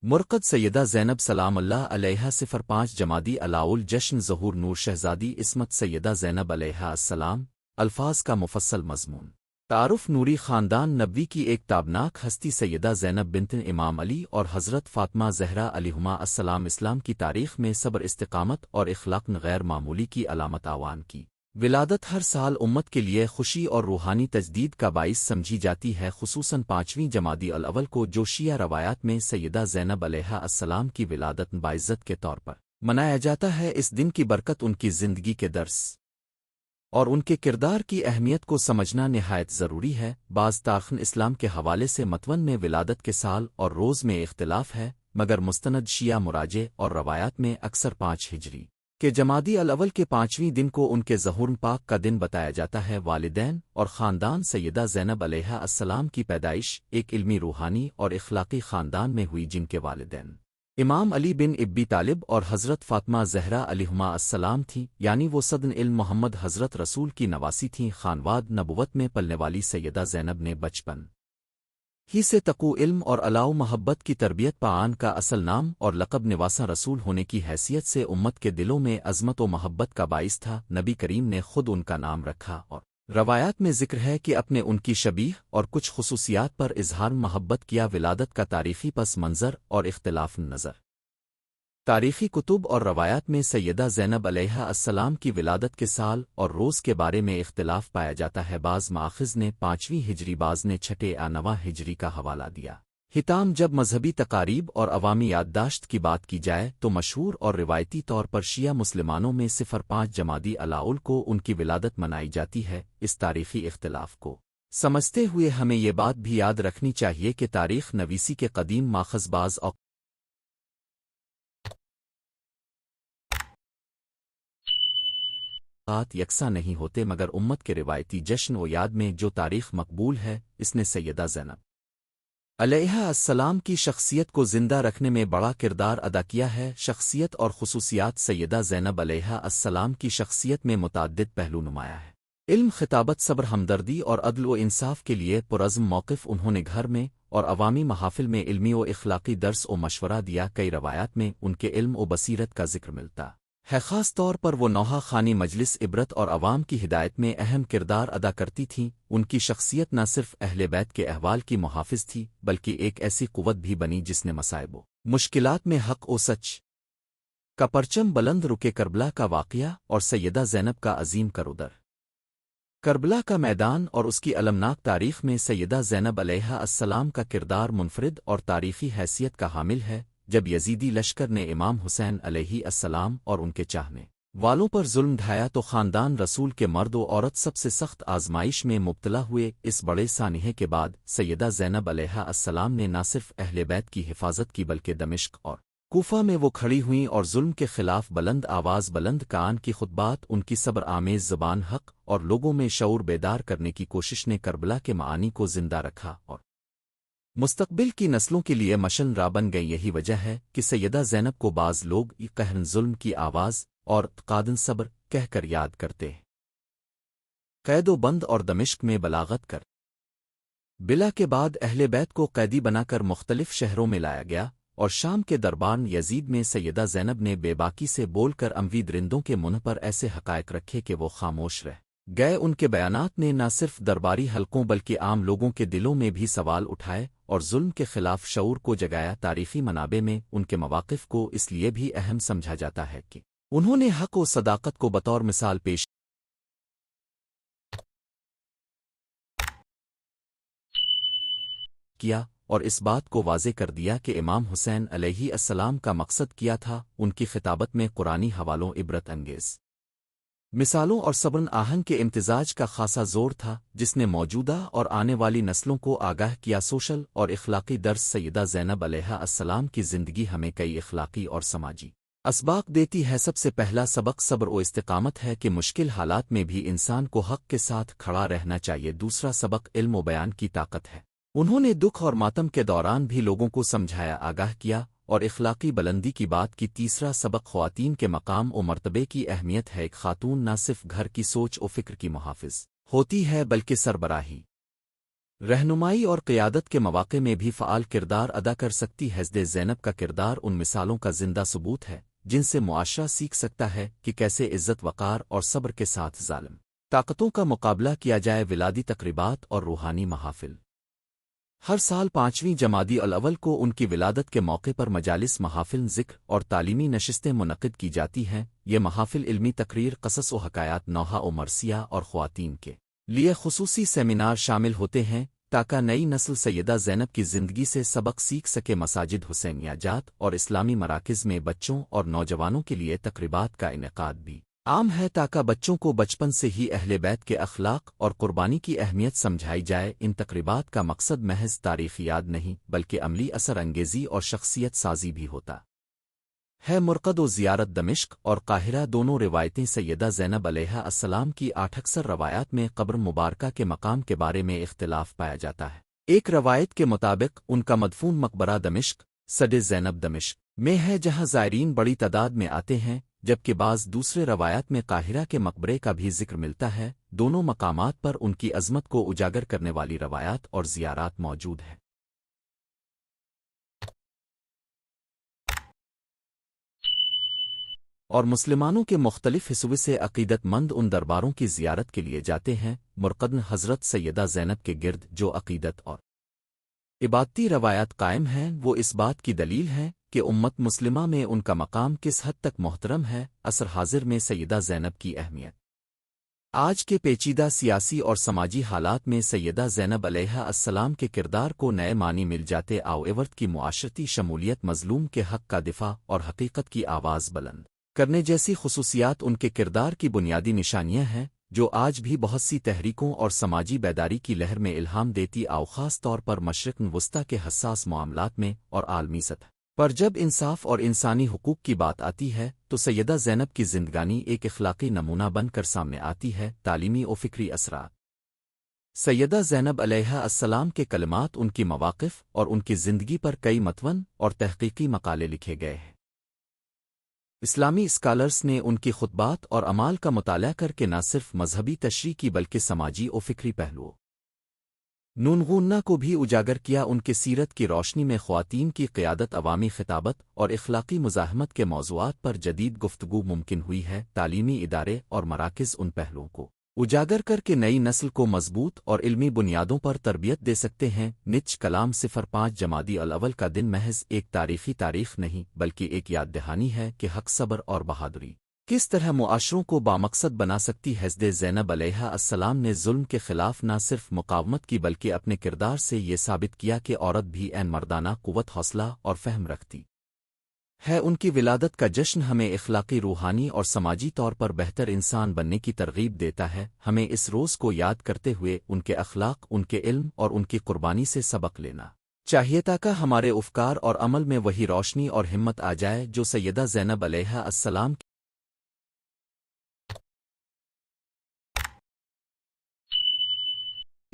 مرقد سیدہ زینب سلام اللہ علیہا 05 جمادی الاول جشن ظہور نور شہزادی عصمت سیدہ زینب علیہا السلام الفاظ کا مفصل مضمون تعارف نوری خاندان نبوی کی ایک تابناک ہستی سیدہ زینب بنت امام علی اور حضرت فاطمہ زہرا علیہما السلام اسلام کی تاریخ میں صبر استقامت اور اخلاق غیر معمولی کی علامت آوان کی ولادت ہر سال امت کے لیے خوشی اور روحانی تجدید کا باعث سمجھی جاتی ہے، خصوصاً 5ویں جمادی الاول کو جو شیعہ روایات میں سیدہ زینب علیہا السلام کی ولادت باعزت کے طور پر منایا جاتا ہے۔ اس دن کی برکت ان کی زندگی کے درس اور ان کے کردار کی اہمیت کو سمجھنا نہایت ضروری ہے۔ بعض تاریخ اسلام کے حوالے سے متون میں ولادت کے سال اور روز میں اختلاف ہے، مگر مستند شیعہ مراجع اور روایات میں اکثر 5 ہجری کہ جمادی الاول کے 5ویں دن کو ان کے ظہور پاک کا دن بتایا جاتا ہے۔ والدین اور خاندان سیدہ زینب علیہا السلام کی پیدائش ایک علمی روحانی اور اخلاقی خاندان میں ہوئی، جن کے والدین امام علی بن ابی طالب اور حضرت فاطمہ زہرا علیہما السلام تھیں، یعنی وہ صدر علم محمد حضرت رسول کی نواسی تھیں۔ خانواد نبوت میں پلنے والی سیدہ زینب نے بچپن ہی سے تقوی علم اور الاؤ محبت کی تربیت پان کا اصل نام اور لقب نواسہ رسول ہونے کی حیثیت سے امت کے دلوں میں عظمت و محبت کا باعث تھا۔ نبی کریم نے خود ان کا نام رکھا اور روایات میں ذکر ہے کہ اپنے ان کی شبیہ اور کچھ خصوصیات پر اظہار محبت کیا۔ ولادت کا تاریخی پس منظر اور اختلاف نظر تاریخی کتب اور روایات میں سیدہ زینب علیہا السلام کی ولادت کے سال اور روز کے بارے میں اختلاف پایا جاتا ہے۔ بعض مآخذ نے 5ویں ہجری، بعض نے 6 ہجری کا حوالہ دیا۔ حتام جب مذہبی تقاریب اور عوامی یادداشت کی بات کی جائے تو مشہور اور روایتی طور پر شیعہ مسلمانوں میں 05 جمادی الاول کو ان کی ولادت منائی جاتی ہے۔ اس تاریخی اختلاف کو سمجھتے ہوئے ہمیں یہ بات بھی یاد رکھنی چاہیے کہ تاریخ نویسی کے قدیم ماخذ بعض یکساں نہیں ہوتے، مگر امت کے روایتی جشن و یاد میں جو تاریخ مقبول ہے، اس نے سیدہ زینب علیہا السلام کی شخصیت کو زندہ رکھنے میں بڑا کردار ادا کیا ہے۔ شخصیت اور خصوصیات سیدہ زینب علیہا السلام کی شخصیت میں متعدد پہلو نمایاں ہے۔ علم، خطابت، صبر، ہمدردی اور عدل و انصاف کے لیے پرعزم موقف انہوں نے گھر میں اور عوامی محافل میں علمی و اخلاقی درس و مشورہ دیا۔ کئی روایات میں ان کے علم و بصیرت کا ذکر ملتا ہے، خاص طور پر وہ نوحہ خانی مجلس عبرت اور عوام کی ہدایت میں اہم کردار ادا کرتی تھیں۔ ان کی شخصیت نہ صرف اہل بیت کے احوال کی محافظ تھی، بلکہ ایک ایسی قوت بھی بنی جس نے مصائب و مشکلات میں حق و سچ کا پرچم بلند رکے۔ کربلا کا واقعہ اور سیدہ زینب کا عظیم کرودر کربلا کا میدان اور اس کی المناک تاریخ میں سیدہ زینب علیہا السلام کا کردار منفرد اور تاریخی حیثیت کا حامل ہے۔ جب یزیدی لشکر نے امام حسین علیہ السلام اور ان کے چاہنے والوں پر ظلم ڈھایا تو خاندان رسول کے مرد و عورت سب سے سخت آزمائش میں مبتلا ہوئے۔ اس بڑے سانحے کے بعد سیدہ زینب علیہا السلام نے نہ صرف اہل بیت کی حفاظت کی بلکہ دمشق اور کوفہ میں وہ کھڑی ہوئیں اور ظلم کے خلاف بلند آواز بلند کان کی خطبات، ان کی صبر آمیز زبان حق اور لوگوں میں شعور بیدار کرنے کی کوشش نے کربلا کے معانی کو زندہ رکھا اور مستقبل کی نسلوں کے لیے مشن راہ بن گئی۔ یہی وجہ ہے کہ سیدہ زینب کو بعض لوگ قہرن ظلم کی آواز اور قادن صبر کہہ کر یاد کرتے ہیں۔ قید و بند اور دمشق میں بلاغت کر بلا کے بعد اہل بیت کو قیدی بنا کر مختلف شہروں میں لایا گیا، اور شام کے دربان یزید میں سیدہ زینب نے بے باکی سے بول کر اموی درندوں کے منہ پر ایسے حقائق رکھے کہ وہ خاموش رہ گئے۔ ان کے بیانات نے نہ صرف درباری حلقوں بلکہ عام لوگوں کے دلوں میں بھی سوال اٹھائے اور ظلم کے خلاف شعور کو جگایا۔ تاریخی منابع میں ان کے مواقف کو اس لیے بھی اہم سمجھا جاتا ہے کہ انہوں نے حق و صداقت کو بطور مثال پیش کیا اور اس بات کو واضح کر دیا کہ امام حسین علیہ السلام کا مقصد کیا تھا۔ ان کی خطابت میں قرآنی حوالوں، عبرت انگیز مثالوں اور صبر آہنگ کے امتزاج کا خاصا زور تھا، جس نے موجودہ اور آنے والی نسلوں کو آگاہ کیا۔ سوشل اور اخلاقی درس سیدہ زینب علیہا السلام کی زندگی ہمیں کئی اخلاقی اور سماجی اسباق دیتی ہے۔ سب سے پہلا سبق صبر و استقامت ہے کہ مشکل حالات میں بھی انسان کو حق کے ساتھ کھڑا رہنا چاہیے۔ دوسرا سبق علم و بیان کی طاقت ہے انہوں نے دکھ اور ماتم کے دوران بھی لوگوں کو سمجھایا، آگاہ کیا اور اخلاقی بلندی کی بات کی۔ تیسرا سبق خواتین کے مقام و مرتبے کی اہمیت ہے۔ ایک خاتون نہ صرف گھر کی سوچ و فکر کی محافظ ہوتی ہے بلکہ سربراہی، رہنمائی اور قیادت کے مواقع میں بھی فعال کردار ادا کر سکتی ہے۔ حضرت زینب کا کردار ان مثالوں کا زندہ ثبوت ہے جن سے معاشرہ سیکھ سکتا ہے کہ کیسے عزت، وقار اور صبر کے ساتھ ظالم طاقتوں کا مقابلہ کیا جائے۔ ولادی تقریبات اور روحانی محافل۔ ہر سال 5ویں جمادی الاول کو ان کی ولادت کے موقع پر مجالس، محافل، ذکر اور تعلیمی نشستیں منعقد کی جاتی ہیں۔ یہ محافل علمی تقریر، قصص و حکایات، نوحہ و مرثیہ اور خواتین کے لیے خصوصی سیمینار شامل ہوتے ہیں تاکہ نئی نسل سیدہ زینب کی زندگی سے سبق سیکھ سکے۔ مساجد، حسینیہ جات اور اسلامی مراکز میں بچوں اور نوجوانوں کے لیے تقریبات کا انعقاد بھی عام ہے تاکہ بچوں کو بچپن سے ہی اہل بیت کے اخلاق اور قربانی کی اہمیت سمجھائی جائے۔ ان تقریبات کا مقصد محض تاریخ یاد نہیں بلکہ عملی اثر انگیزی اور شخصیت سازی بھی ہوتا ہے۔ مرقد و زیارت۔ دمشق اور قاہرہ دونوں روایتیں سیدہ زینب علیہا السلام کی 8 اکثر روایات میں قبر مبارکہ کے مقام کے بارے میں اختلاف پایا جاتا ہے۔ ایک روایت کے مطابق ان کا مدفون مقبرہ دمشق، سد زینب دمشق میں ہے جہاں زائرین بڑی تعداد میں آتے ہیں، جبکہ بعض دوسرے روایات میں قاہرہ کے مقبرے کا بھی ذکر ملتا ہے۔ دونوں مقامات پر ان کی عظمت کو اجاگر کرنے والی روایات اور زیارات موجود ہیں۔ اور مسلمانوں کے مختلف حصوں سے عقیدت مند ان درباروں کی زیارت کے لیے جاتے ہیں۔ مرقدن حضرت سیدہ زینب کے گرد جو عقیدت اور عبادتی روایات قائم ہیں وہ اس بات کی دلیل ہے کہ امت مسلمہ میں ان کا مقام کس حد تک محترم ہے۔ عصر حاضر میں سیدہ زینب کی اہمیت آج کے پیچیدہ سیاسی اور سماجی حالات میں سیدہ زینب علیہا السلام کے کردار کو نئے معنی مل جاتے۔ آویورت کی معاشرتی شمولیت، مظلوم کے حق کا دفاع اور حقیقت کی آواز بلند کرنے جیسی خصوصیات ان کے کردار کی بنیادی نشانیاں ہیں جو آج بھی بہت سی تحریکوں اور سماجی بیداری کی لہر میں الہام دیتی۔ خاص طور پر مشرق وسطیٰ کے حساس معاملات میں اور عالمی سطح پر جب انصاف اور انسانی حقوق کی بات آتی ہے تو سیدہ زینب کی زندگانی ایک اخلاقی نمونہ بن کر سامنے آتی ہے۔ تعلیمی و فکری اثرات۔ سیدہ زینب علیہا السلام کے کلمات، ان کی مواقف اور ان کی زندگی پر کئی متون اور تحقیقی مقالے لکھے گئے ہیں۔ اسلامی اسکالرز نے ان کی خطبات اور اعمال کا مطالعہ کر کے نہ صرف مذہبی تشریح کی بلکہ سماجی و فکری پہلوؤں نونغونہ کو بھی اجاگر کیا۔ ان کے سیرت کی روشنی میں خواتین کی قیادت، عوامی خطابت اور اخلاقی مزاحمت کے موضوعات پر جدید گفتگو ممکن ہوئی ہے۔ تعلیمی ادارے اور مراکز ان پہلوؤں کو اجاگر کر کے نئی نسل کو مضبوط اور علمی بنیادوں پر تربیت دے سکتے ہیں۔ نچ کلام 05 جمادی الاول کا دن محض ایک تاریخی تاریخ نہیں بلکہ ایک یاد دہانی ہے کہ حق، صبر اور بہادری کس طرح معاشروں کو بامقصد بنا سکتی ہے۔ حضرت زینب علیہا السلام نے ظلم کے خلاف نہ صرف مقاومت کی بلکہ اپنے کردار سے یہ ثابت کیا کہ عورت بھی عین مردانہ قوت، حوصلہ اور فہم رکھتی ہے۔ ان کی ولادت کا جشن ہمیں اخلاقی، روحانی اور سماجی طور پر بہتر انسان بننے کی ترغیب دیتا ہے۔ ہمیں اس روز کو یاد کرتے ہوئے ان کے اخلاق، ان کے علم اور ان کی قربانی سے سبق لینا چاہیے تاکہ ہمارے افکار اور عمل میں وہی روشنی اور ہمت آ جائے جو سیدہ زینب علیہا السلام کی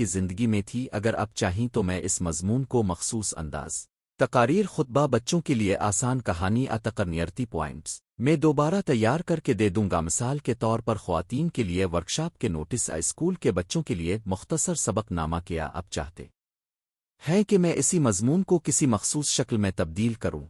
زندگی میں تھی۔ اگر اب چاہیں تو میں اس مضمون کو مخصوص انداز، تقاریر، خطبہ، بچوں کے لیے آسان کہانی، اتقرنیرتی پوائنٹس میں دوبارہ تیار کر کے دے دوں گا۔ مثال کے طور پر خواتین کے لیے ورکشاپ کے نوٹس، اسکول کے بچوں کے لیے مختصر سبق نامہ۔ کیا اب چاہتے ہیں کہ میں اسی مضمون کو کسی مخصوص شکل میں تبدیل کروں؟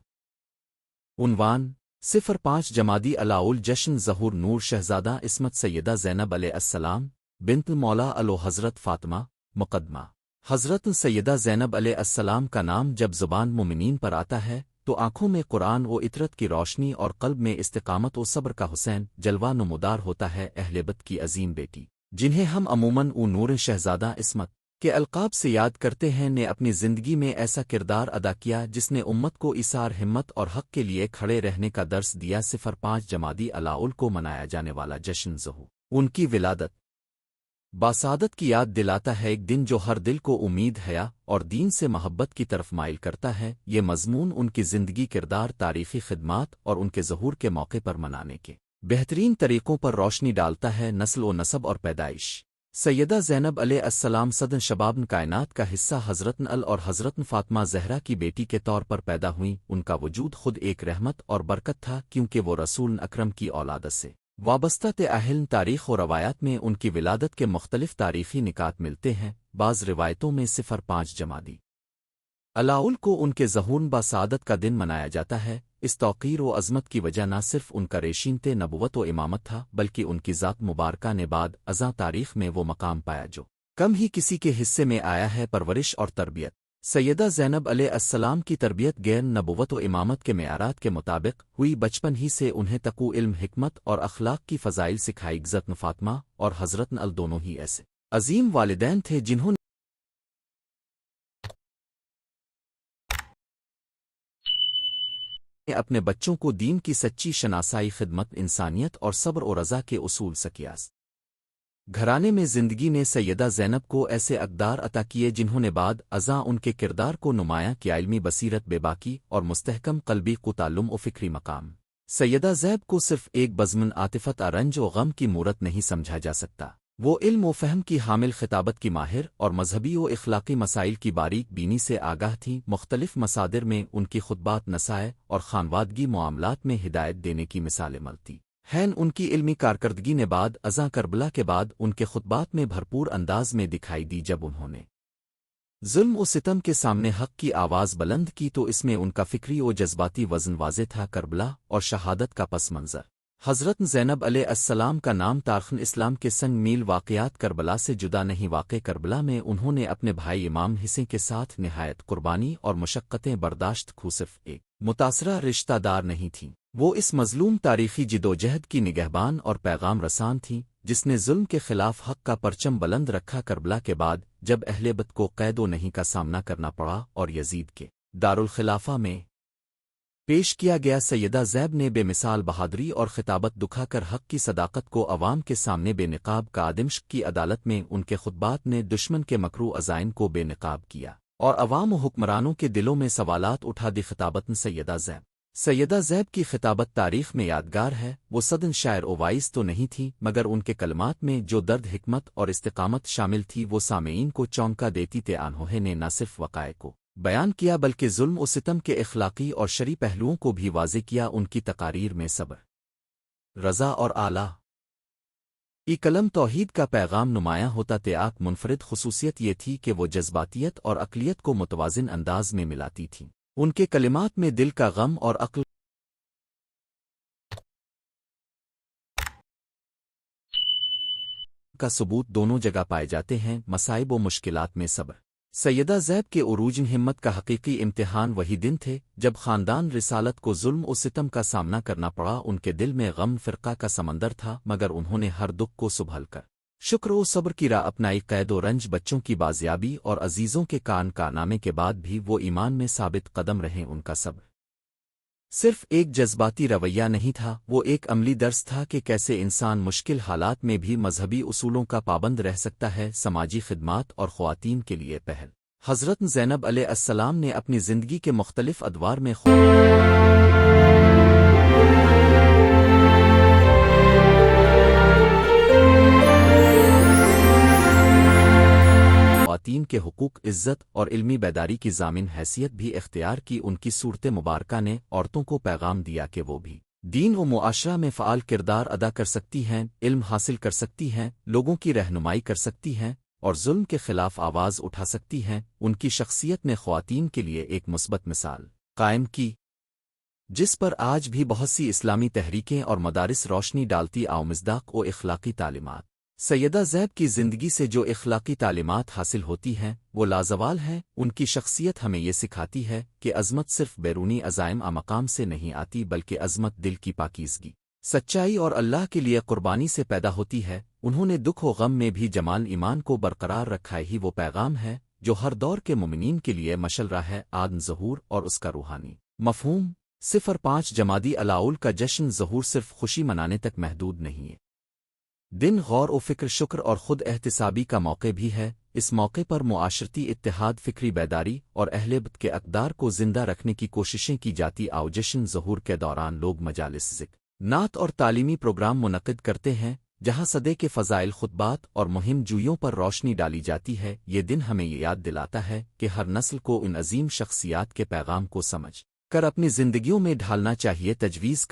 عنوان 05 جمادی الاول جشن ظہور نور شہزادہ عصمت سیدہ زینب علیہ السلام بنت مولا علو حضرت فاطمہ۔ مقدمہ۔ حضرت سیدہ زینب علیہ السلام کا نام جب زبان مومنین پر آتا ہے تو آنکھوں میں قرآن و اطرت کی روشنی اور قلب میں استقامت و صبر کا حسین جلوہ نمودار ہوتا ہے۔ اہل بیت کی عظیم بیٹی جنہیں ہم عموماً نور شہزادہ عصمت کے القاب سے یاد کرتے ہیں نے اپنی زندگی میں ایسا کردار ادا کیا جس نے امت کو ایثار، ہمت اور حق کے لیے کھڑے رہنے کا درس دیا۔ 05 جمادی الاول کو منایا جانے والا جشن ظہور ان کی ولادت باسعادت کی یاد دلاتا ہے، ایک دن جو ہر دل کو امید، حیا اور دین سے محبت کی طرف مائل کرتا ہے۔ یہ مضمون ان کی زندگی، کردار، تاریخی خدمات اور ان کے ظہور کے موقع پر منانے کے بہترین طریقوں پر روشنی ڈالتا ہے۔ نسل و نسب اور پیدائش۔ سیدہ زینب علیہ السلام صدن شبابن کائنات کا حصہ حضرت ال اور حضرت فاطمہ زہرا کی بیٹی کے طور پر پیدا ہوئیں۔ ان کا وجود خود ایک رحمت اور برکت تھا، کیونکہ وہ رسول اکرم کی اولاد سے وابستہ تھے۔ اہل تاریخ و روایات میں ان کی ولادت کے مختلف تاریخی نکات ملتے ہیں۔ بعض روایتوں میں 05 جمادی الاول کو ان کے ظہور بسعادت کا دن منایا جاتا ہے۔ اس توقیر و عظمت کی وجہ نہ صرف ان کا ریشینت نبوت و امامت تھا، بلکہ ان کی ذات مبارکہ نے بعد ازاں تاریخ میں وہ مقام پایا جو کم ہی کسی کے حصے میں آیا ہے۔ پرورش اور تربیت سیدہ زینب علیہ السلام کی تربیت غیر نبوت و امامت کے معیارات کے مطابق ہوئی۔ بچپن ہی سے انہیں تقوی، علم، حکمت اور اخلاق کی فضائل سکھائی۔ حضرت فاطمہ اور حضرت ال دونوں ہی ایسے عظیم والدین تھے جنہوں نے اپنے بچوں کو دین کی سچی شناسائی، خدمت، انسانیت اور صبر و رضا کے اصول سکھیاس۔ گھرانے میں زندگی نے سیدہ زینب کو ایسے اقدار عطا کیے جنہوں نے بعد ازاں ان کے کردار کو نمایاں کیا۔ علمی بصیرت، بے باکی اور مستحکم قلبی کو تعلم و فکری مقام سیدہ زینب کو صرف ایک بزمن عاطفت، رنج و غم کی مورت نہیں سمجھا جا سکتا۔ وہ علم و فہم کی حامل، خطابت کی ماہر اور مذہبی و اخلاقی مسائل کی باریک بینی سے آگاہ تھیں۔ مختلف مصادر میں ان کی خطبات، نصائح اور خانوادگی معاملات میں ہدایت دینے کی مثالیں ملتی ہیں۔ ان کی علمی کارکردگی نے بعد ازاں کربلا کے بعد ان کے خطبات میں بھرپور انداز میں دکھائی دی۔ جب انہوں نے ظلم و ستم کے سامنے حق کی آواز بلند کی تو اس میں ان کا فکری و جذباتی وزن واضح تھا۔ کربلا اور شہادت کا پس منظر حضرت زینب علیہ السلام کا نام تاریخ اسلام کے سنگ میل واقعات کربلا سے جدا نہیں۔ واقع کربلا میں انہوں نے اپنے بھائی امام حسین کے ساتھ نہایت قربانی اور مشقتیں برداشت کی۔ صرف ایک متاثرہ رشتہ دار نہیں تھیں، وہ اس مظلوم تاریخی جدوجہد کی نگہبان اور پیغام رسان تھیں جس نے ظلم کے خلاف حق کا پرچم بلند رکھا۔ کربلا کے بعد جب اہل بیت کو قید و نہیں کا سامنا کرنا پڑا اور یزید کے دارالخلافہ میں پیش کیا گیا، سیدہ زینب نے بے مثال بہادری اور خطابت دکھا کر حق کی صداقت کو عوام کے سامنے بے نقاب کا۔ دمشق کی عدالت میں ان کے خطبات نے دشمن کے مکروہ عزائم کو بے نقاب کیا اور عوام و حکمرانوں کے دلوں میں سوالات اٹھا دی۔ خطابت سیدہ زینب کی خطابت تاریخ میں یادگار ہے۔ وہ صدن شاعر و وائز تو نہیں تھی، مگر ان کے کلمات میں جو درد، حکمت اور استقامت شامل تھی وہ سامعین کو چونکا دیتی تھے۔ انہوں نے نہ صرف وقائع کو بیان کیا بلکہ ظلم و ستم کے اخلاقی اور شرعی پہلوؤں کو بھی واضح کیا۔ ان کی تقاریر میں صبر، رضا اور اعلیٰ کلم توحید کا پیغام نمایاں ہوتا تھا۔ ایک منفرد خصوصیت یہ تھی کہ وہ جذباتیت اور عقلیت کو متوازن انداز میں ملاتی تھیں۔ ان کے کلمات میں دل کا غم اور عقل کا ثبوت دونوں جگہ پائے جاتے ہیں۔ مصائب و مشکلات میں صبر سیدہ زینب کے عروج ہمت کا حقیقی امتحان وہی دن تھے جب خاندان رسالت کو ظلم و ستم کا سامنا کرنا پڑا۔ ان کے دل میں غم فرقہ کا سمندر تھا، مگر انہوں نے ہر دکھ کو سنبھل کر شکر و صبر کی راہ اپنائی۔ قید و رنج، بچوں کی بازیابی اور عزیزوں کے کارنامے کے بعد بھی وہ ایمان میں ثابت قدم رہے۔ ان کا صبر صرف ایک جذباتی رویہ نہیں تھا، وہ ایک عملی درس تھا کہ کیسے انسان مشکل حالات میں بھی مذہبی اصولوں کا پابند رہ سکتا ہے۔ سماجی خدمات اور خواتین کے لیے پہل حضرت زینب علیہ السلام نے اپنی زندگی کے مختلف ادوار میں خواتین کے حقوق، عزت اور علمی بیداری کی ضامن حیثیت بھی اختیار کی۔ ان کی صورت مبارکہ نے عورتوں کو پیغام دیا کہ وہ بھی دین و معاشرہ میں فعال کردار ادا کر سکتی ہیں، علم حاصل کر سکتی ہیں، لوگوں کی رہنمائی کر سکتی ہیں اور ظلم کے خلاف آواز اٹھا سکتی ہیں۔ ان کی شخصیت نے خواتین کے لیے ایک مثبت مثال قائم کی جس پر آج بھی بہت سی اسلامی تحریکیں اور مدارس روشنی ڈالتی۔ مصداق و اخلاقی تعلیمات سیدہ زینب کی زندگی سے جو اخلاقی تعلیمات حاصل ہوتی ہیں وہ لازوال ہیں۔ ان کی شخصیت ہمیں یہ سکھاتی ہے کہ عظمت صرف بیرونی عزائم مقام سے نہیں آتی، بلکہ عظمت دل کی پاکیزگی، سچائی اور اللہ کے لیے قربانی سے پیدا ہوتی ہے۔ انہوں نے دکھ و غم میں بھی جمال ایمان کو برقرار رکھا ہی وہ پیغام ہے جو ہر دور کے مومنین کے لیے مشل رہا ہے۔ آدم ظہور اور اس کا روحانی مفہوم 05 جمادی الاول کا جشن ظہور صرف خوشی منانے تک محدود نہیں ہے، دن غور و فکر، شکر اور خود احتسابی کا موقع بھی ہے۔ اس موقع پر معاشرتی اتحاد، فکری بیداری اور اہل بیت کے اقدار کو زندہ رکھنے کی کوششیں کی جاتی۔ جشن ظہور کے دوران لوگ مجالس ذکر، نعت اور تعلیمی پروگرام منعقد کرتے ہیں جہاں صدے کے فضائل خطبات اور مہم جویوں پر روشنی ڈالی جاتی ہے۔ یہ دن ہمیں یہ یاد دلاتا ہے کہ ہر نسل کو ان عظیم شخصیات کے پیغام کو سمجھ کر اپنی زندگیوں میں ڈھالنا چاہیے۔ تجویز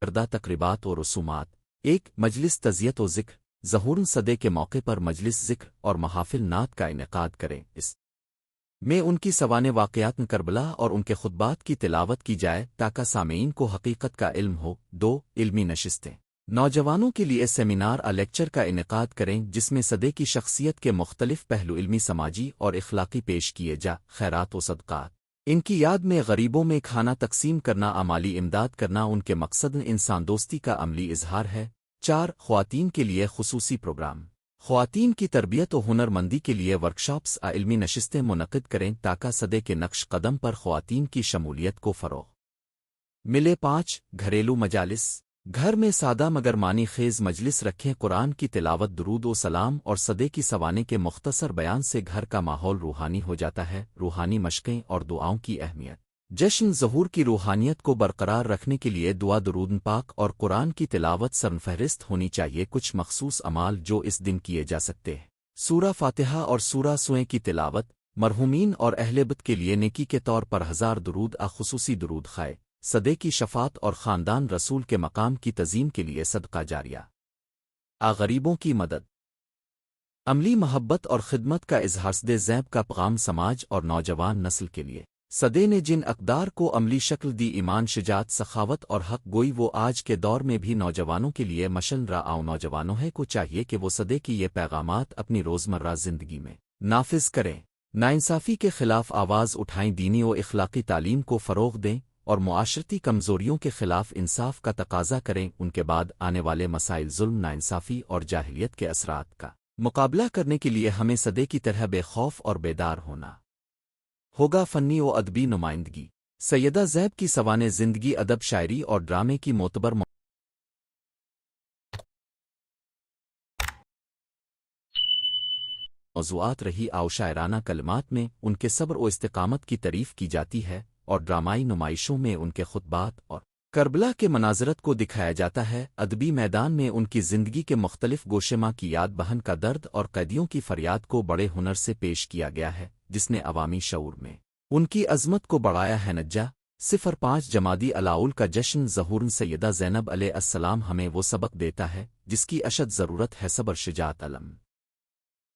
کردہ تقریبات و رسومات: ایک مجلس تعزیت و ذکر: ظہور صدے کے موقع پر مجلس ذکر اور محافل نعت کا انعقاد کریں۔ اس میں ان کی سوانح واقعات کربلا اور ان کے خطبات کی تلاوت کی جائے تاکہ سامعین کو حقیقت کا علم ہو۔ دو علمی نشستیں: نوجوانوں کے لیے سیمینار لیکچر کا انعقاد کریں جس میں صدے کی شخصیت کے مختلف پہلو علمی، سماجی اور اخلاقی پیش کیے جا۔ خیرات و صدقات: ان کی یاد میں غریبوں میں کھانا تقسیم کرنا، اعمالی امداد کرنا ان کے مقصد انسان دوستی کا عملی اظہار ہے۔ چار خواتین کے لیے خصوصی پروگرام: خواتین کی تربیت و ہنر مندی کے لیے ورکشاپس علمی نشستیں منعقد کریں تاکہ صدے کے نقش قدم پر خواتین کی شمولیت کو فروغ ملے۔ پانچ گھریلو مجالس: گھر میں سادہ مگر معنی خیز مجلس رکھیں، قرآن کی تلاوت، درود و سلام اور صدے کی سوانح کے مختصر بیان سے گھر کا ماحول روحانی ہو جاتا ہے۔ روحانی مشقیں اور دعاؤں کی اہمیت: جشن ظہور کی روحانیت کو برقرار رکھنے کے لیے دعا، درود پاک اور قرآن کی تلاوت سرفہرست ہونی چاہیے۔ کچھ مخصوص اعمال جو اس دن کیے جا سکتے ہیں: سورہ فاتحہ اور سورہ سوئیں کی تلاوت، مرحومین اور اہل بیت کے لیے نیکی کے طور پر 1000 درود خصوصی درود خائے، صدے کی شفاعت اور خاندان رسول کے مقام کی تعظیم کے لیے صدقہ جاریہ، غریبوں کی مدد، عملی محبت اور خدمت کا اظہار۔ صدے زیب کا پیغام سماج اور نوجوان نسل کے لیے: صدے نے جن اقدار کو عملی شکل دی، ایمان، شجاعت، سخاوت اور حق گوئی، وہ آج کے دور میں بھی نوجوانوں کے لیے مشن رہا۔ نوجوانوں کو چاہیے کہ وہ صدے کی یہ پیغامات اپنی روزمرہ زندگی میں نافذ کریں، ناانصافی کے خلاف آواز اٹھائیں، دینی و اخلاقی تعلیم کو فروغ دیں اور معاشرتی کمزوریوں کے خلاف انصاف کا تقاضا کریں۔ ان کے بعد آنے والے مسائل، ظلم، ناانصافی اور جاہلیت کے اثرات کا مقابلہ کرنے کے لیے ہمیں صدے کی طرح بے خوف اور بیدار ہونا ہوگا۔ فنی و ادبی نمائندگی: سیدہ زیب کی سوانح زندگی ادب، شاعری اور ڈرامے کی معتبر موضوعات رہی۔ شاعرانہ کلمات میں ان کے صبر و استقامت کی تعریف کی جاتی ہے اور ڈرامائی نمائشوں میں ان کے خطبات اور کربلا کے مناظرت کو دکھایا جاتا ہے۔ ادبی میدان میں ان کی زندگی کے مختلف گوشے کی یاد، بہن کا درد اور قیدیوں کی فریاد کو بڑے ہنر سے پیش کیا گیا ہے جس نے عوامی شعور میں ان کی عظمت کو بڑھایا ہے۔ نجا 05 جمادی الاول کا جشن ظہور سیدہ زینب علیہ السلام ہمیں وہ سبق دیتا ہے جس کی اشد ضرورت ہے: صبر، شجاعت، علم،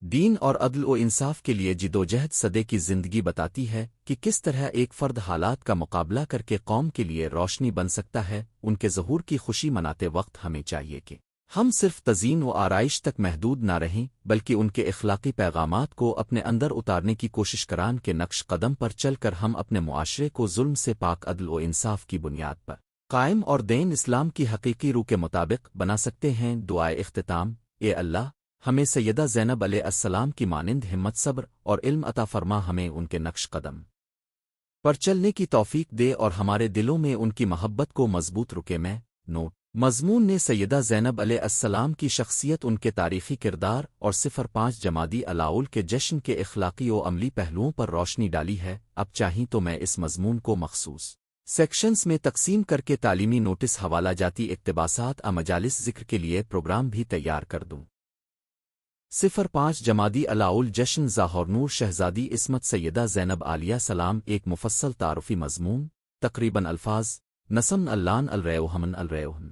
دین اور عدل و انصاف کے لیے جدوجہد۔ صدے کی زندگی بتاتی ہے کہ کس طرح ایک فرد حالات کا مقابلہ کر کے قوم کے لیے روشنی بن سکتا ہے۔ ان کے ظہور کی خوشی مناتے وقت ہمیں چاہیے کہ ہم صرف تزئین و آرائش تک محدود نہ رہیں بلکہ ان کے اخلاقی پیغامات کو اپنے اندر اتارنے کی کوشش کریں کہ نقش قدم پر چل کر ہم اپنے معاشرے کو ظلم سے پاک، عدل و انصاف کی بنیاد پر قائم اور دین اسلام کی حقیقی روح کے مطابق بنا سکتے ہیں۔ دعائے اختتام: اے اللہ، ہمیں سیدہ زینب علیہ السلام کی مانند ہمت، صبر اور علم عطا فرما، ہمیں ان کے نقش قدم پر چلنے کی توفیق دے اور ہمارے دلوں میں ان کی محبت کو مضبوط رکھے۔ میں نوٹ: مضمون نے سیدہ زینب علیہ السلام کی شخصیت، ان کے تاریخی کردار اور 05 جمادی الاول کے جشن کے اخلاقی و عملی پہلوؤں پر روشنی ڈالی ہے۔ اب چاہیں تو میں اس مضمون کو مخصوص سیکشنز میں تقسیم کر کے تعلیمی نوٹس، حوالہ جاتی اقتباسات مجالس ذکر کے لیے پروگرام بھی تیار کر دوں۔ 05 جمادی الاول جشن ظہور نور شہزادی عصمت سیدہ زینب علیہ السلام، ایک مفصل تعارفی مضمون، تقریباً الفاظ: نسم اللان الریوہمن الریوہن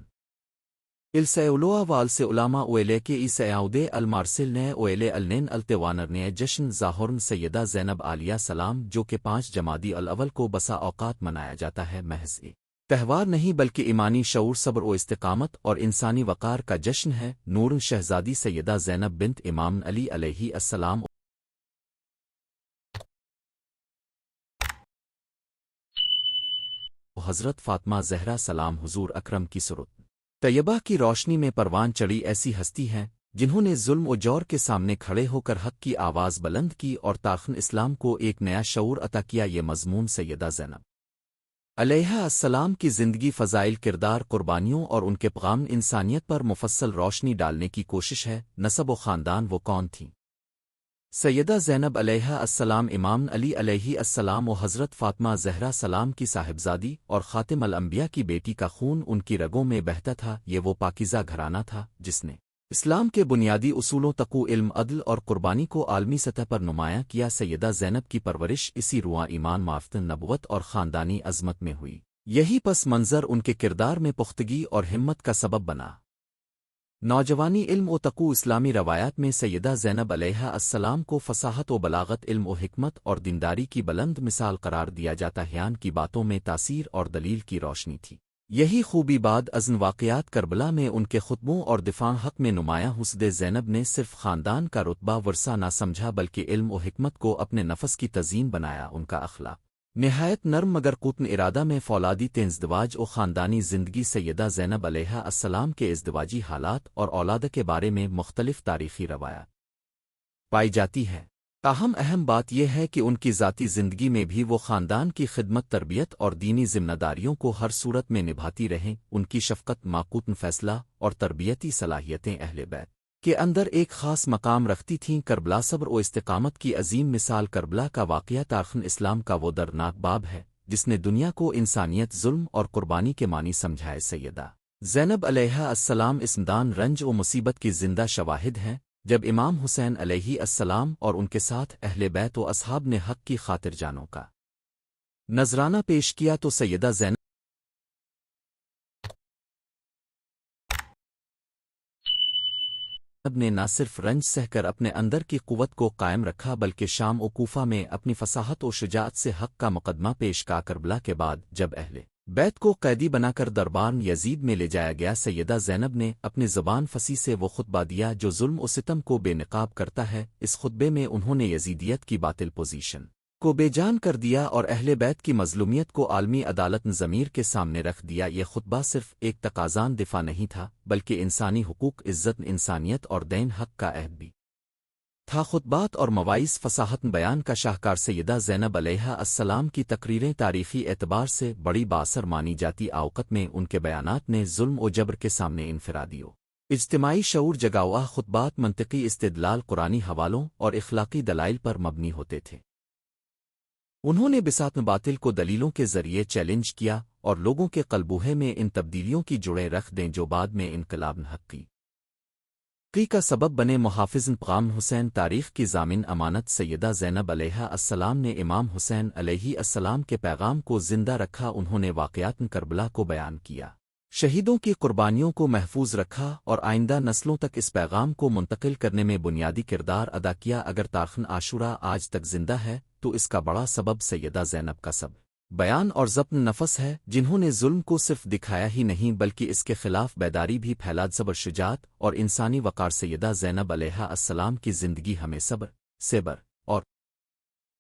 السیولوا والس علامہ اویلے کے ایسیاؤدے المارسل نے اویلے النین التوانر نے جشن ظہور سیدہ زینب علیہ السلام جو کہ 5 جمادی الاول کو بسا اوقات منایا جاتا ہے، محض ایک تہوار نہیں بلکہ ایمانی شعور، صبر و استقامت اور انسانی وقار کا جشن ہے۔ نور شہزادی سیدہ زینب بنت امام علی علیہ السلام حضرت فاطمہ زہرا سلام حضور اکرم کی صورت طیبہ کی روشنی میں پروان چڑھی ایسی ہستی ہیں جنہوں نے ظلم و جور کے سامنے کھڑے ہو کر حق کی آواز بلند کی اور تاخن اسلام کو ایک نیا شعور عطا کیا۔ یہ مضمون سیدہ زینب علیہ السلام کی زندگی، فضائل، کردار، قربانیوں اور ان کے پیغام انسانیت پر مفصل روشنی ڈالنے کی کوشش ہے۔ نسب و خاندان: وہ کون تھیں؟ سیدہ زینب علیہ السلام امام علی علیہ السلام و حضرت فاطمہ زہرا سلام کی صاحبزادی اور خاتم الانبیاء کی بیٹی کا خون ان کی رگوں میں بہتا تھا۔ یہ وہ پاکیزہ گھرانہ تھا جس نے اسلام کے بنیادی اصولوں تقوی، علم، عدل اور قربانی کو عالمی سطح پر نمایاں کیا۔ سیدہ زینب کی پرورش اسی رواں ایمان، معرفت، نبوت اور خاندانی عظمت میں ہوئی۔ یہی پس منظر ان کے کردار میں پختگی اور ہمت کا سبب بنا۔ نوجوانی، علم و تقوی۔ اسلامی روایات میں سیدہ زینب علیہ السلام کو فصاحت و بلاغت، علم و حکمت اور دینداری کی بلند مثال قرار دیا جاتا ہے۔ ان کی باتوں میں تاثیر اور دلیل کی روشنی تھی۔ یہی خوبی بعد ازن واقعات کربلا میں ان کے خطبوں اور دفاع حق میں نمایاں۔ حسد زینب نے صرف خاندان کا رتبہ ورثہ نہ سمجھا بلکہ علم و حکمت کو اپنے نفس کی تزئین بنایا۔ ان کا اخلاق نہایت نرم مگر قطن ارادہ میں فولادی ازدواج و خاندانی زندگی۔ سیدہ زینب علیہ السلام کے ازدواجی حالات اور اولاد کے بارے میں مختلف تاریخی روایات پائی جاتی ہے۔ تاہم اہم بات یہ ہے کہ ان کی ذاتی زندگی میں بھی وہ خاندان کی خدمت، تربیت اور دینی ذمہ داریوں کو ہر صورت میں نبھاتی رہیں۔ ان کی شفقت، معقول فیصلہ اور تربیتی صلاحیتیں اہل بیت کے اندر ایک خاص مقام رکھتی تھیں۔ کربلا صبر و استقامت کی عظیم مثال۔ کربلا کا واقعہ تاریخ اسلام کا وہ دردناک باب ہے جس نے دنیا کو انسانیت، ظلم اور قربانی کے معنی سمجھائے۔ سیدہ زینب علیہ السلام اس میدان رنج و مصیبت کی زندہ شواہد ہیں۔ جب امام حسین علیہ السلام اور ان کے ساتھ اہل بیت و اصحاب نے حق کی خاطر جانوں کا نذرانہ پیش کیا تو سیدہ زینب نے نہ صرف رنج سہ کر اپنے اندر کی قوت کو قائم رکھا بلکہ شام و کوفہ میں اپنی فصاحت و شجاعت سے حق کا مقدمہ پیش کا۔ کربلا کے بعد جب اہل بیت کو قیدی بنا کر دربار یزید میں لے جایا گیا، سیدہ زینب نے اپنی زبان فصیح سے وہ خطبہ دیا جو ظلم و ستم کو بے نقاب کرتا ہے۔ اس خطبے میں انہوں نے یزیدیت کی باطل پوزیشن کو بے جان کر دیا اور اہل بیت کی مظلومیت کو عالمی عدالت ضمیر کے سامنے رکھ دیا۔ یہ خطبہ صرف ایک تقاضان دفاع نہیں تھا بلکہ انسانی حقوق، عزت، انسانیت اور دین حق کا عہد بھی تھا۔ خطبات اور مواعظ فصاحت بیان کا شاہکار سیدہ زینب علیہ السلام کی تقریریں تاریخی اعتبار سے بڑی باثر مانی جاتی۔ اوقات میں ان کے بیانات نے ظلم و جبر کے سامنے انفرادی و اجتماعی شعور جگاوا۔ خطبات منطقی استدلال، قرآنی حوالوں اور اخلاقی دلائل پر مبنی ہوتے تھے۔ انہوں نے بساط باطل کو دلیلوں کے ذریعے چیلنج کیا اور لوگوں کے قلبوہے میں ان تبدیلیوں کی جڑیں رکھ دیں جو بعد میں انقلاب حقیقی کا سبب بنے۔ محافظ پیغام حسین، تاریخ کی ضامن امانت سیدہ زینب علیہ السلام نے امام حسین علیہ السلام کے پیغام کو زندہ رکھا۔ انہوں نے واقعات کربلا کو بیان کیا، شہیدوں کی قربانیوں کو محفوظ رکھا اور آئندہ نسلوں تک اس پیغام کو منتقل کرنے میں بنیادی کردار ادا کیا۔ اگر تاریخ عاشورہ آج تک زندہ ہے تو اس کا بڑا سبب سیدہ زینب کا سب بیان اور ضبط نفس ہے، جنہوں نے ظلم کو صرف دکھایا ہی نہیں بلکہ اس کے خلاف بیداری بھی پھیلا۔ صبر، شجاعت اور انسانی وقار سیدہ زینب علیہ السلام کی زندگی ہمیں صبر اور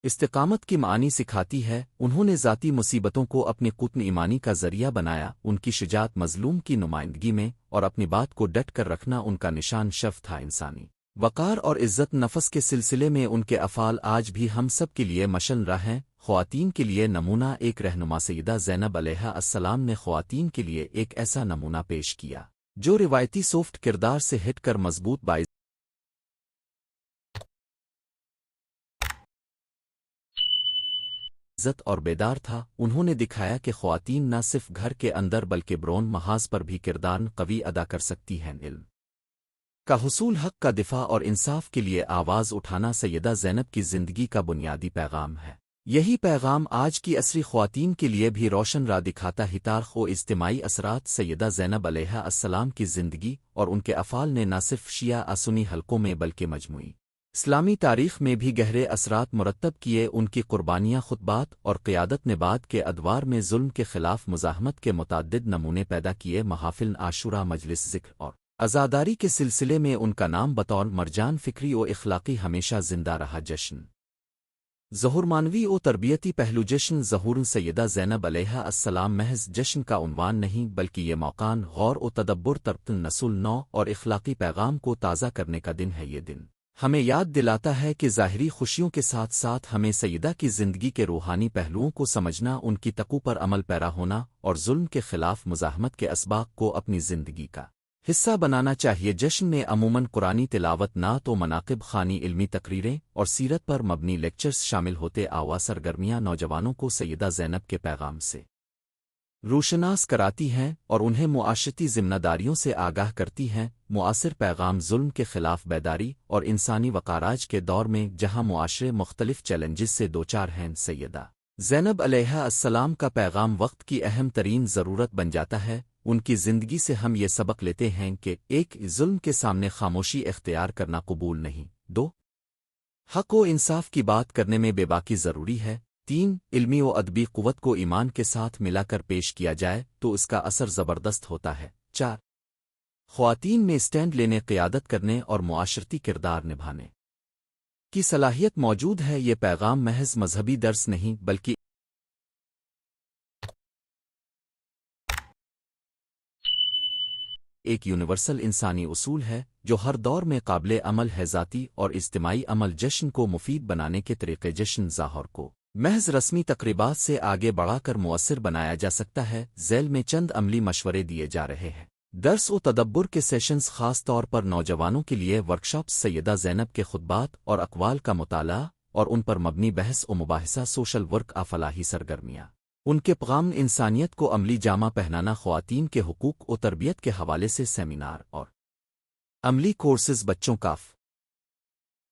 استقامت کی معانی سکھاتی ہے۔ انہوں نے ذاتی مصیبتوں کو اپنی قوت ایمانی کا ذریعہ بنایا۔ ان کی شجاعت مظلوم کی نمائندگی میں اور اپنی بات کو ڈٹ کر رکھنا ان کا نشان شرف تھا۔ انسانی وقار اور عزت نفس کے سلسلے میں ان کے افعال آج بھی ہم سب کے لیے مشعل راہ ہیں۔ خواتین کے لیے نمونہ، ایک رہنما سیدہ زینب علیہ السلام نے خواتین کے لیے ایک ایسا نمونہ پیش کیا جو روایتی سافٹ کردار سے ہٹ کر مضبوط عزت اور بیدار تھا۔ انہوں نے دکھایا کہ خواتین نہ صرف گھر کے اندر بلکہ برون محاذ پر بھی کردار قوی ادا کر سکتی ہیں۔ علم کا حصول، حق کا دفاع اور انصاف کے لیے آواز اٹھانا سیدہ زینب کی زندگی کا بنیادی پیغام ہے۔ یہی پیغام آج کی عصری خواتین کے لیے بھی روشن راہ دکھاتا ہے۔ تاریخ و اجتماعی اثرات سیدہ زینب علیہ السلام کی زندگی اور ان کے افعال نے نہ صرف شیعہ سنی حلقوں میں بلکہ مجموعی اسلامی تاریخ میں بھی گہرے اثرات مرتب کیے۔ ان کی قربانیاں، خطبات اور قیادت نے بعد کے ادوار میں ظلم کے خلاف مزاحمت کے متعدد نمونے پیدا کیے۔ محافل عاشورہ، مجلس ذکر اور عزاداری کے سلسلے میں ان کا نام بطور مرجان فکری و اخلاقی ہمیشہ زندہ رہا۔ جشن ظہور، معنوی و تربیتی پہلو۔ جشن ظہور سیدہ زینب علیہ السلام محض جشن کا عنوان نہیں بلکہ یہ موقع غور و تدبر، تربیت نسل نو اور اخلاقی پیغام کو تازہ کرنے کا دن ہے۔ یہ دن ہمیں یاد دلاتا ہے کہ ظاہری خوشیوں کے ساتھ ساتھ ہمیں سیدہ کی زندگی کے روحانی پہلوؤں کو سمجھنا، ان کی تقوی پر عمل پیرا ہونا اور ظلم کے خلاف مزاحمت کے اسباق کو اپنی زندگی کا حصہ بنانا چاہیے۔ جشن میں عموماً قرآنی تلاوت، نعت و مناقب خوانی، علمی تقریریں اور سیرت پر مبنی لیکچرز شامل ہوتے آوا سرگرمیاں نوجوانوں کو سیدہ زینب کے پیغام سے روشناس کراتی ہیں اور انہیں معاشرتی ذمہ داریوں سے آگاہ کرتی ہیں۔ معاصر پیغام ظلم کے خلاف بیداری اور انسانی وقاراج کے دور میں جہاں معاشرے مختلف چیلنجز سے دوچار ہیں، سیدہ زینب علیہ السلام کا پیغام وقت کی اہم ترین ضرورت بن جاتا ہے۔ ان کی زندگی سے ہم یہ سبق لیتے ہیں کہ ایک، ظلم کے سامنے خاموشی اختیار کرنا قبول نہیں، دو، حق و انصاف کی بات کرنے میں بے باکی ضروری ہے، تین، علمی و ادبی قوت کو ایمان کے ساتھ ملا کر پیش کیا جائے تو اس کا اثر زبردست ہوتا ہے، چار، خواتین میں اسٹینڈ لینے، قیادت کرنے اور معاشرتی کردار نبھانے کی صلاحیت موجود ہے۔ یہ پیغام محض مذہبی درس نہیں بلکہ ایک یونیورسل انسانی اصول ہے جو ہر دور میں قابل عمل ہے۔ ذاتی اور اجتماعی عمل جشن کو مفید بنانے کے طریقے، جشن ظاہر کو محض رسمی تقریبات سے آگے بڑھا کر مؤثر بنایا جا سکتا ہے۔ ذیل میں چند عملی مشورے دیے جا رہے ہیں۔ درس و تدبر کے سیشنز، خاص طور پر نوجوانوں کے لیے ورکشاپس، سیدہ زینب کے خطبات اور اقوال کا مطالعہ اور ان پر مبنی بحث و مباحثہ، سوشل ورک، فلاحی سرگرمیاں، ان کے پیغام انسانیت کو عملی جامہ پہنانا، خواتین کے حقوق و تربیت کے حوالے سے سیمینار اور عملی کورسز، بچوں کاف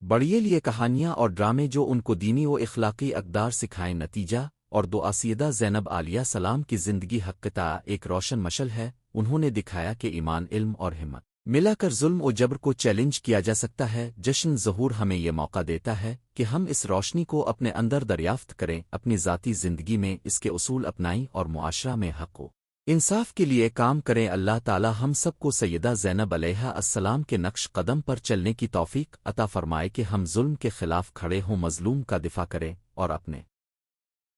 بڑیے لیے کہانیاں اور ڈرامے جو ان کو دینی و اخلاقی اقدار سکھائیں۔ نتیجہ اور دعا، سیدہ زینب علیہ السلام کی زندگی حقیقتاً ایک روشن مشعل ہے۔ انہوں نے دکھایا کہ ایمان، علم اور ہمت ملا کر ظلم و جبر کو چیلنج کیا جا سکتا ہے۔ جشن ظہور ہمیں یہ موقع دیتا ہے کہ ہم اس روشنی کو اپنے اندر دریافت کریں، اپنی ذاتی زندگی میں اس کے اصول اپنائیں اور معاشرہ میں حق و انصاف کے لیے کام کریں۔ اللہ تعالی ہم سب کو سیدہ زینب علیہ السلام کے نقش قدم پر چلنے کی توفیق عطا فرمائے کہ ہم ظلم کے خلاف کھڑے ہوں، مظلوم کا دفاع کریں اور اپنے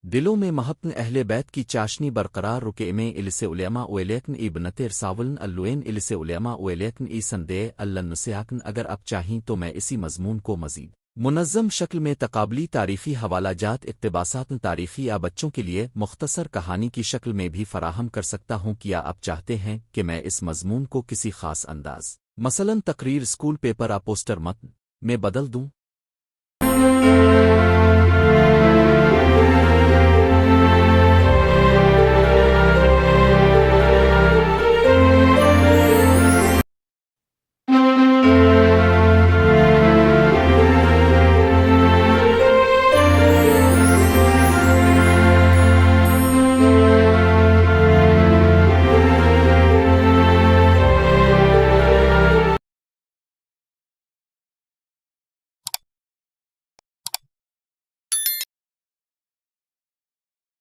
دلوں میں محبت اہل بیت کی چاشنی برقرار رکے میں الس علماء ولیکن ابنت رساولن اللوین الس علماء ولیکن ای سندے النسیاکن۔ اگر آپ چاہیں تو میں اسی مضمون کو مزید منظم شکل میں تقابلی تاریخی حوالہ جات، اقتباسات تاریخی یا بچوں کے لیے مختصر کہانی کی شکل میں بھی فراہم کر سکتا ہوں۔ کیا آپ چاہتے ہیں کہ میں اس مضمون کو کسی خاص انداز، مثلاً تقریر، اسکول پیپر یا پوسٹر متن میں بدل دوں؟